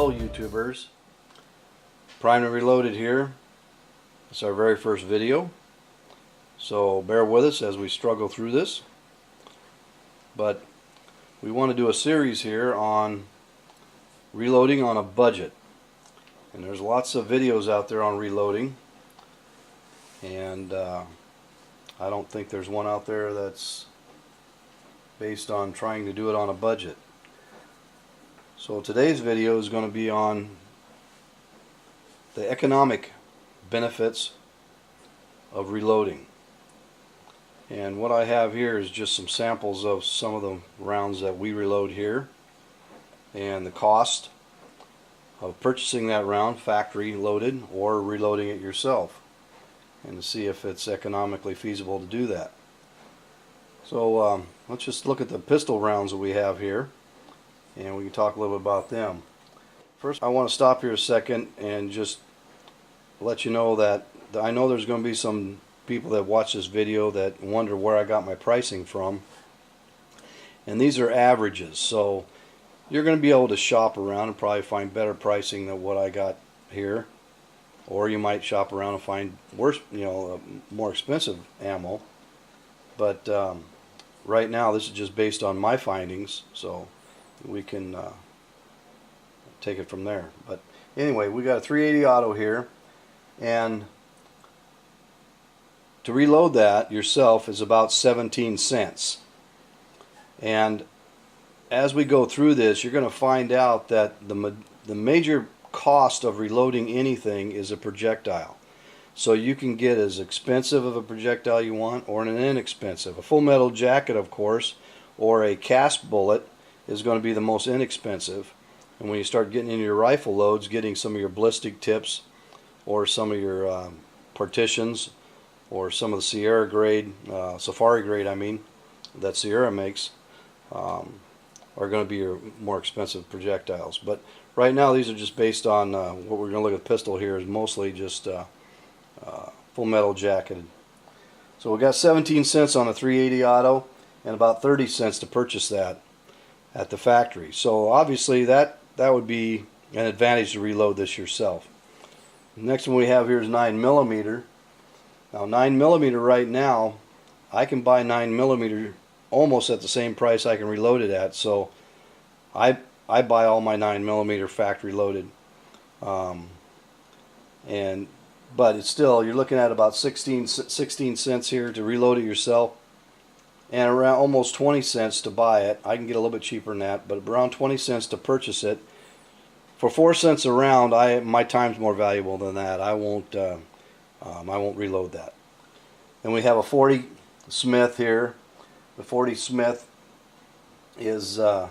Hello YouTubers, Primed and Reloaded here. It's our very first video, so bear with us as we struggle through this. But we want to do a series here on reloading on a budget, and there's lots of videos out there on reloading, and I don't think there's one out there that's based on trying to do it on a budget. So today's video is going to be on the economic benefits of reloading. And what I have here is just some samples of some of the rounds that we reload here and the cost of purchasing that round factory loaded or reloading it yourself, and to see if it's economically feasible to do that. So let's just look at the pistol rounds that we have here, and we can talk a little bit about them. First, I want to stop here a second and just let you know that I know there's going to be some people that watch this video that wonder where I got my pricing from, and these are averages, so you're going to be able to shop around and probably find better pricing than what I got here, or you might shop around and find worse, more expensive ammo. But right now this is just based on my findings, so we can take it from there. But anyway, we got a 380 auto here, and to reload that yourself is about 17 cents. And as we go through this, you're going to find out that the major cost of reloading anything is a projectile. So you can get as expensive of a projectile you want, or an inexpensive. A full metal jacket, of course, or a cast bullet is going to be the most inexpensive. And when you start getting into your rifle loads, getting some of your ballistic tips, or some of your partitions, or some of the Sierra grade, Safari grade, I mean, that Sierra makes, are going to be your more expensive projectiles. But right now, these are just based on what we're going to look at. The pistol here is mostly just full metal jacketed. So we got 17 cents on a 380 auto, and about 30 cents to purchase that at the factory. So obviously that would be an advantage to reload this yourself. The next one we have here is 9mm. Now 9mm right now, I can buy 9mm almost at the same price I can reload it at. So I buy all my 9mm factory loaded, but it's still, you're looking at about 16 cents here to reload it yourself, and around almost 20 cents to buy it. I can get a little bit cheaper than that, but around 20 cents to purchase it. For 4 cents a round, my time's more valuable than that. I won't reload that. Then we have a 40 Smith here. The 40 Smith is we're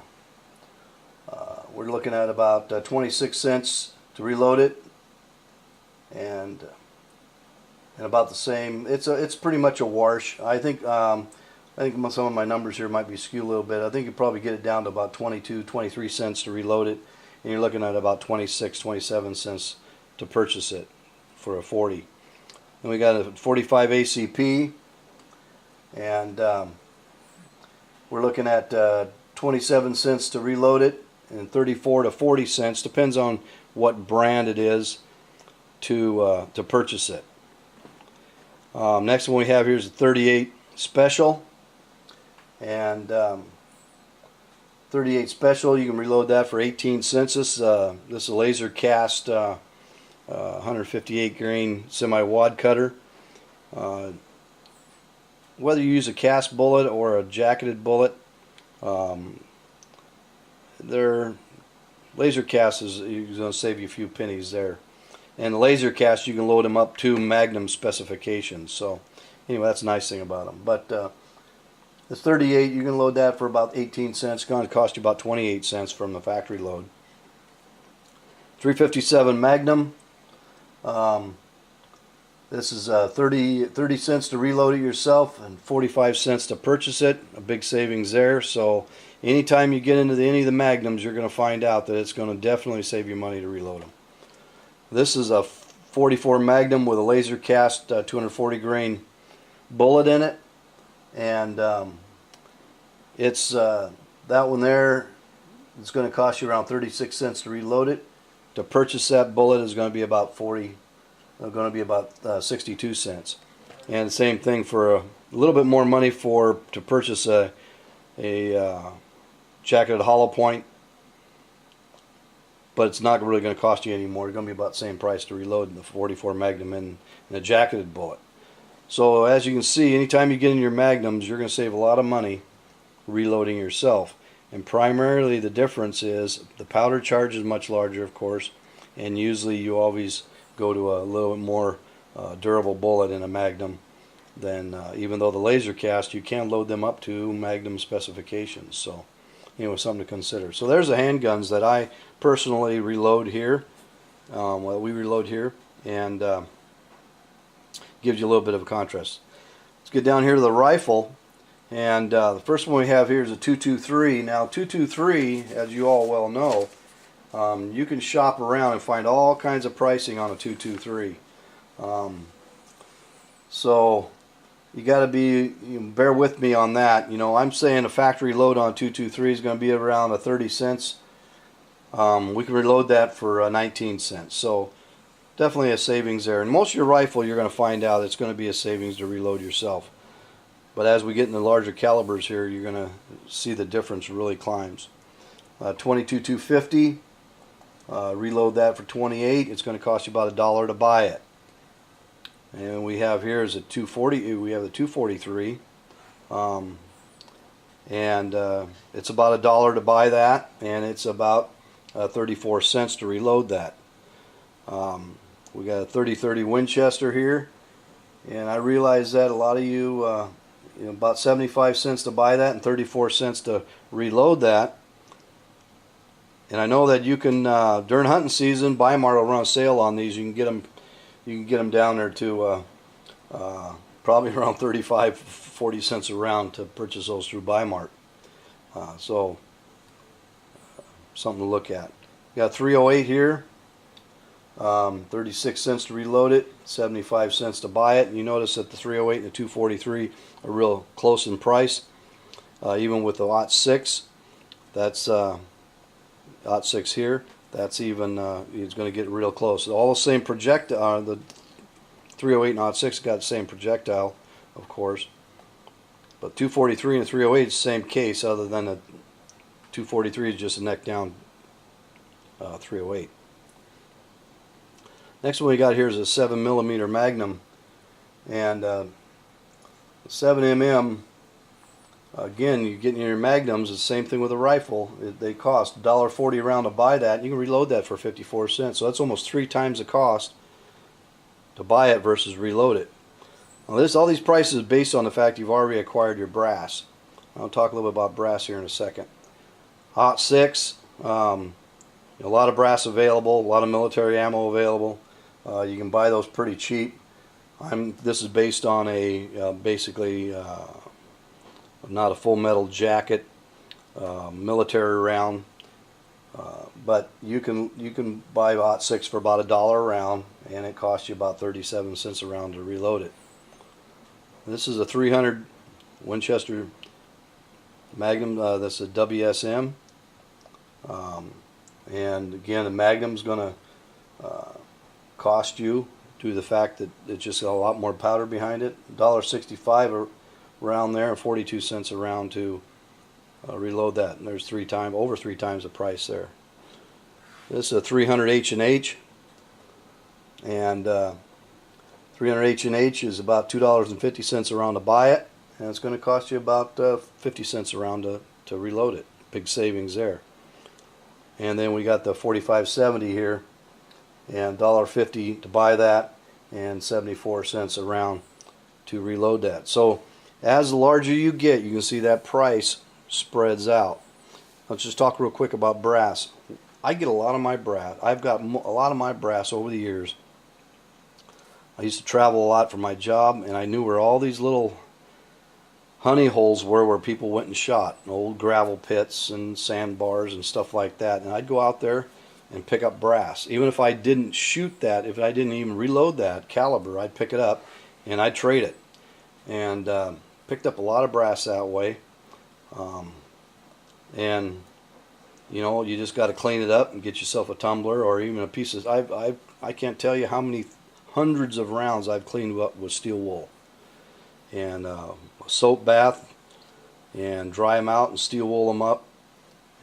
looking at about 26 cents to reload it, and about the same. It's pretty much a wash. I think some of my numbers here might be skewed a little bit. I think you probably get it down to about 22, 23 cents to reload it, and you're looking at about 26, 27 cents to purchase it for a 40. Then we got a 45 ACP, and we're looking at 27 cents to reload it, and 34 to 40 cents, depends on what brand it is, to purchase it. Next one we have here is a 38 Special, and 38 Special, you can reload that for 18 cents. This is a laser cast 158 grain semi-wad cutter. Whether you use a cast bullet or a jacketed bullet, their laser cast is going to save you a few pennies there. And the laser cast, you can load them up to Magnum specifications. So anyway, that's a nice thing about them. But the 38, you can load that for about 18 cents. It's going to cost you about 28 cents from the factory load. 357 Magnum. This is 30 cents to reload it yourself, and 45 cents to purchase it. A big savings there. So anytime you get into any of the Magnums, you're going to find out that it's going to definitely save you money to reload them. This is a 44 Magnum with a laser cast 240 grain bullet in it, and it's that one there. It's going to cost you around 36 cents to reload it, to purchase that bullet is going to be about 62 cents. And the same thing for a little bit more money to purchase a jacketed hollow point, but it's not really going to cost you any more. It's going to be about the same price to reload the 44 Magnum in a jacketed bullet. So as you can see, anytime you get in your Magnums, you're going to save a lot of money reloading yourself. And primarily the difference is the powder charge is much larger, of course, and usually you always go to a little bit more durable bullet in a Magnum than even though the laser cast, you can load them up to Magnum specifications. So something to consider. So there's the handguns that I personally reload here. We reload here, and gives you a little bit of a contrast. Let's get down here to the rifle, and the first one we have here is a 223. Now 223, as you all well know, you can shop around and find all kinds of pricing on a 223. So you got to bear with me on that. I'm saying a factory load on 223 is going to be around 30 cents. We can reload that for 19 cents. So definitely a savings there. And most of your rifle, you're going to find out it's going to be a savings to reload yourself. But as we get into larger calibers here, you're going to see the difference really climbs. 22-250, reload that for 28. It's going to cost you about $1 to buy it. And we have here is a 240. We have the 243, and it's about $1 to buy that, and it's about 34 cents to reload that. We got a 30-30 Winchester here, and I realize that a lot of you, about 75 cents to buy that and 34 cents to reload that. And I know that you can during hunting season, Bi-Mart will run a sale on these. You can get them down there to probably around 35-40 cents a round to purchase those through Bi-Mart. So something to look at. You got 308 here, 36 cents to reload it, 75 cents to buy it. And you notice that the 308 and the 243 are real close in price. Even with the .6, that's .6 here. That's even, it's going to get real close. All the same projectile, the 308 and .6 got the same projectile, of course. But 243 and 308 is the same case, other than the 243 is just a neck down 308. Next one we got here is a 7mm Magnum. And 7mm, again, you get in your Magnums, it's the same thing with a rifle. They cost $1.40 a round to buy that. You can reload that for 54 cents. So that's almost 3 times the cost to buy it versus reload it. Now all these prices are based on the fact you've already acquired your brass. I'll talk a little bit about brass here in a second. .6, a lot of brass available, a lot of military ammo available. You can buy those pretty cheap. This is based on a basically not a full metal jacket, military round, but you can buy .6 for about $1 a round, and it costs you about 37 cents a round to reload it. This is a 300 Winchester Magnum. That's a WSM, and again, the Magnum's going to cost you due to the fact that it's just got a lot more powder behind it. $1.65 around there, and 42 cents a round to reload that. And there's over three times the price there. This is a 300 H&H, and 300 H&H is about $2.50 a round to buy it, and it's going to cost you about 50 cents a round to reload it. Big savings there. And then we got the 4570 here, and $1.50 to buy that, and 74 cents a round to reload that. So as the larger you get, you can see that price spreads out. Let's just talk real quick about brass. I get a lot of my brass. I've got a lot of my brass over the years. I used to travel a lot for my job, and I knew where all these little honey holes were where people went and shot, old gravel pits and sandbars and stuff like that. And I'd go out there and pick up brass. Even if I didn't shoot that, if I didn't even reload that caliber, I'd pick it up and I'd trade it. And picked up a lot of brass that way. And You know, you just got to clean it up and get yourself a tumbler or even a piece of. I can't tell you how many hundreds of rounds I've cleaned up with steel wool, and a soap bath, and dry them out and steel wool them up,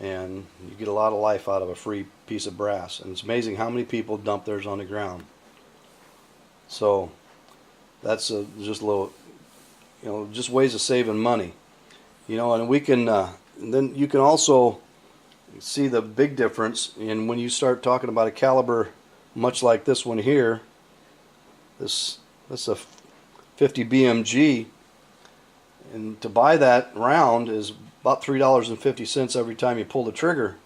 and you get a lot of life out of a free piece of brass. And it's amazing how many people dump theirs on the ground. So that's just a little, you know, just ways of saving money. You know, and we can, and then you can also see the big difference in when you start talking about a caliber much like this one here. This is a 50 BMG, and to buy that round is about $3.50 every time you pull the trigger.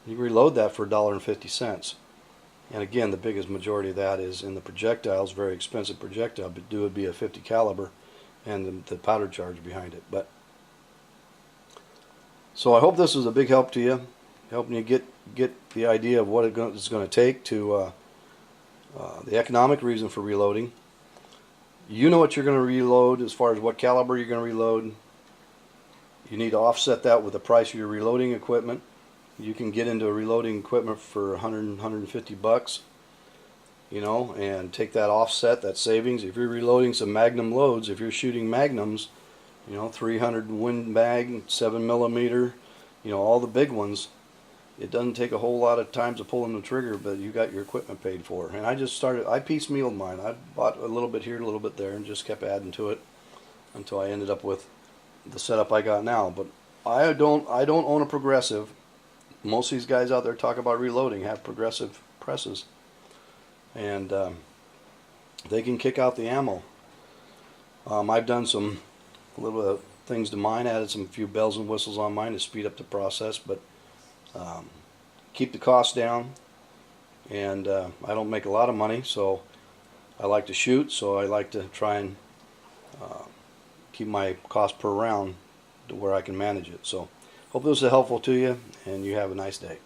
You reload that for $1.50. And again, the biggest majority of that is in the projectiles, very expensive projectile, but it would be a 50 caliber and the powder charge behind it. But so I hope this was a big help to you, helping you get the idea of what it's going to take to the economic reason for reloading. You know what you're going to reload as far as what caliber you're going to reload. You need to offset that with the price of your reloading equipment. You can get into a reloading equipment for 100, 150 bucks, you know, and take that offset, that savings. If you're reloading some Magnum loads, if you're shooting Magnums, you know, 300 Win Mag, 7mm, you know, all the big ones, it doesn't take a whole lot of times of pulling the trigger, but you got your equipment paid for. And I piecemealed mine. I bought a little bit here, a little bit there, and just kept adding to it until I ended up with the setup I got now. But I don't own a Progressive. Most of these guys out there talk about reloading have Progressive presses, and they can kick out the ammo. I've done some little bit of things to mine, added some few bells and whistles on mine to speed up the process, but keep the costs down. And I don't make a lot of money, so I like to shoot, so I like to try and keep my cost per round to where I can manage it. So hope this is helpful to you, and you have a nice day.